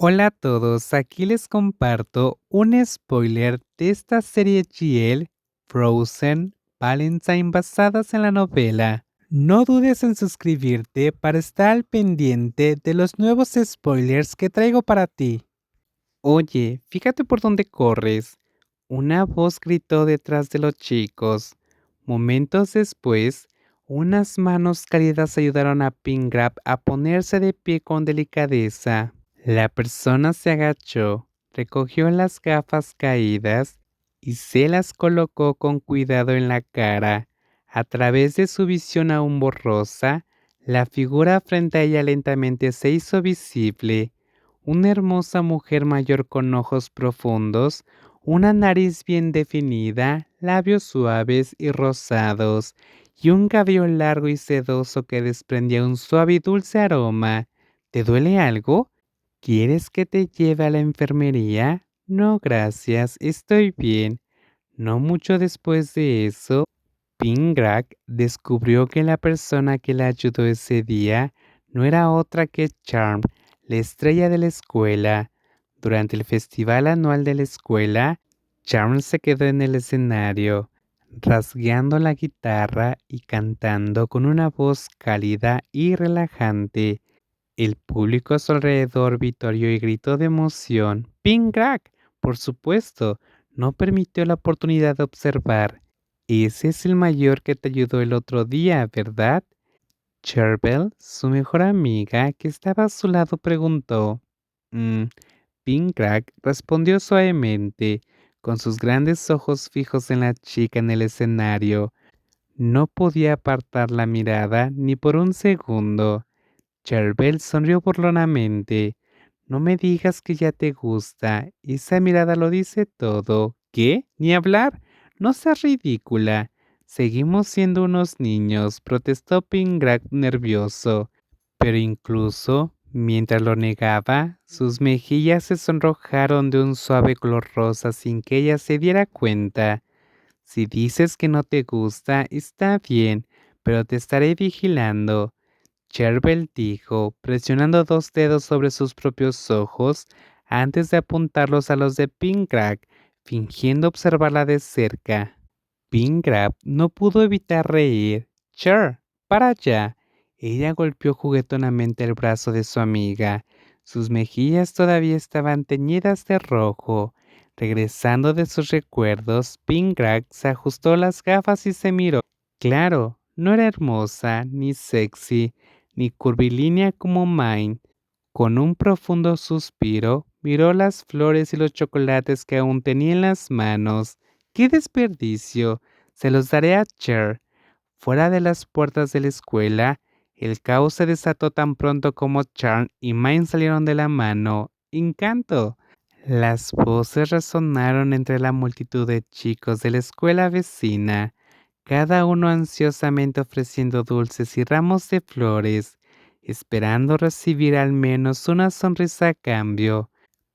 Hola a todos, aquí les comparto un spoiler de esta serie GL Frozen Valentine basadas en la novela. No dudes en suscribirte para estar al pendiente de los nuevos spoilers que traigo para ti. Oye, fíjate por dónde corres. Una voz gritó detrás de los chicos. Momentos después, unas manos cálidas ayudaron a Pingrap a ponerse de pie con delicadeza. La persona se agachó, recogió las gafas caídas y se las colocó con cuidado en la cara. A través de su visión aún borrosa, la figura frente a ella lentamente se hizo visible. Una hermosa mujer mayor con ojos profundos, una nariz bien definida, labios suaves y rosados, y un cabello largo y sedoso que desprendía un suave y dulce aroma. ¿Te duele algo? ¿Quieres que te lleve a la enfermería? No, gracias, estoy bien. No mucho después de eso, Pingrak descubrió que la persona que le ayudó ese día no era otra que Charm, la estrella de la escuela. Durante el festival anual de la escuela, Charm se quedó en el escenario, rasgueando la guitarra y cantando con una voz cálida y relajante. El público a su alrededor vitoreó y gritó de emoción. ¡Pingrak! Por supuesto, no permitió la oportunidad de observar. Ese es el mayor que te ayudó el otro día, ¿verdad? Cherbel, su mejor amiga, que estaba a su lado, preguntó. «Mm». Pingrak respondió suavemente, con sus grandes ojos fijos en la chica en el escenario. No podía apartar la mirada ni por un segundo. Cherbel sonrió burlonamente. No me digas que ya te gusta. Esa mirada lo dice todo. ¿Qué? Ni hablar. No seas ridícula. Seguimos siendo unos niños, protestó Pingrak nervioso. Pero incluso mientras lo negaba, sus mejillas se sonrojaron de un suave color rosa sin que ella se diera cuenta. Si dices que no te gusta, está bien, pero te estaré vigilando. Cherbel dijo, presionando dos dedos sobre sus propios ojos antes de apuntarlos a los de Pingrak, fingiendo observarla de cerca. Pingrak no pudo evitar reír. «Cher, para allá». Ella golpeó juguetonamente el brazo de su amiga. Sus mejillas todavía estaban teñidas de rojo. Regresando de sus recuerdos, Pingrak se ajustó las gafas y se miró. Claro, no era hermosa, ni sexy, ni curvilínea como Mine. Con un profundo suspiro, miró las flores y los chocolates que aún tenía en las manos. ¡Qué desperdicio! Se los daré a Cher. Fuera de las puertas de la escuela, el caos se desató tan pronto como Charm y Mine salieron de la mano. ¡Encanto! Las voces resonaron entre la multitud de chicos de la escuela vecina, cada uno ansiosamente ofreciendo dulces y ramos de flores, esperando recibir al menos una sonrisa a cambio.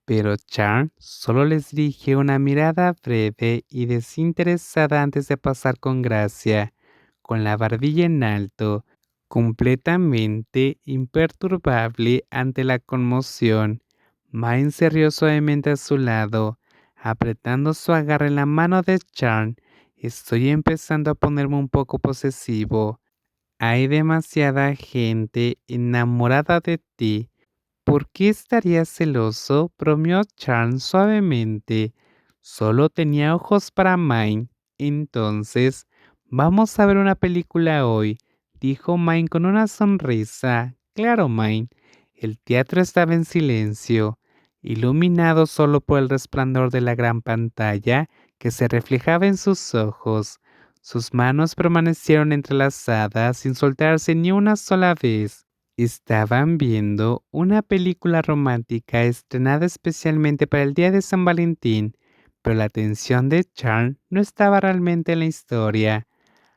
Pero Charm solo les dirigió una mirada breve y desinteresada antes de pasar con gracia, con la barbilla en alto, completamente imperturbable ante la conmoción. Mine se rió suavemente a su lado, apretando su agarre en la mano de Charm. Estoy empezando a ponerme un poco posesivo. Hay demasiada gente enamorada de ti. ¿Por qué estaría celoso?, bromeó Charm suavemente. Solo tenía ojos para Mine. Entonces, vamos a ver una película hoy, dijo Mine con una sonrisa. Claro, Mine. El teatro estaba en silencio, iluminado solo por el resplandor de la gran pantalla que se reflejaba en sus ojos. Sus manos permanecieron entrelazadas sin soltarse ni una sola vez. Estaban viendo una película romántica estrenada especialmente para el día de San Valentín, pero la atención de Charm no estaba realmente en la historia.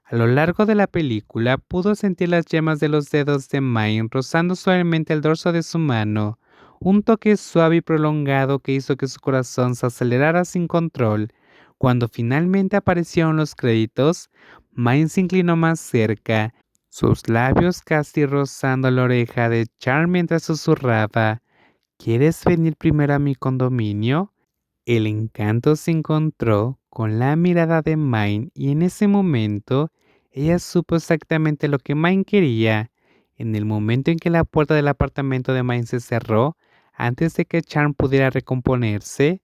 A lo largo de la película pudo sentir las yemas de los dedos de Mine rozando suavemente el dorso de su mano, un toque suave y prolongado que hizo que su corazón se acelerara sin control. Cuando finalmente aparecieron los créditos, Mine se inclinó más cerca, sus labios casi rozando la oreja de Charm mientras susurraba. ¿Quieres venir primero a mi condominio? El encanto se encontró con la mirada de Mine y en ese momento ella supo exactamente lo que Mine quería. En el momento en que la puerta del apartamento de Mine se cerró, antes de que Charm pudiera recomponerse,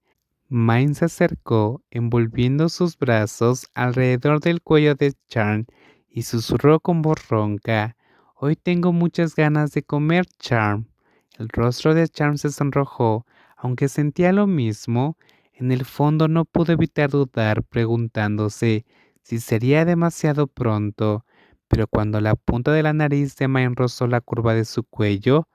Mine se acercó envolviendo sus brazos alrededor del cuello de Charm y susurró con voz ronca: «Hoy tengo muchas ganas de comer, Charm». El rostro de Charm se sonrojó, aunque sentía lo mismo. En el fondo no pudo evitar dudar, preguntándose si sería demasiado pronto, pero cuando la punta de la nariz de Mine rozó la curva de su cuello,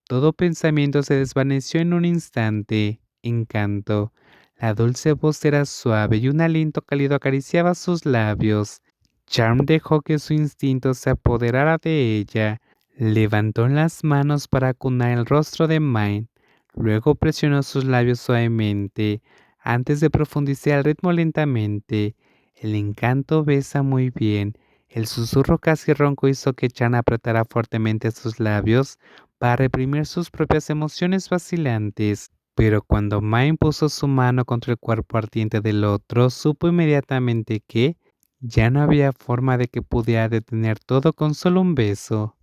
todo pensamiento se desvaneció en un instante. Encanto. La dulce voz era suave y un aliento cálido acariciaba sus labios. Charm dejó que su instinto se apoderara de ella. Levantó las manos para acunar el rostro de Mine. Luego presionó sus labios suavemente, antes de profundizar el ritmo lentamente. El encanto besa muy bien. El susurro casi ronco hizo que Chan apretara fuertemente sus labios para reprimir sus propias emociones vacilantes. Pero cuando Mine puso su mano contra el cuerpo ardiente del otro, supo inmediatamente que ya no había forma de que pudiera detener todo con solo un beso.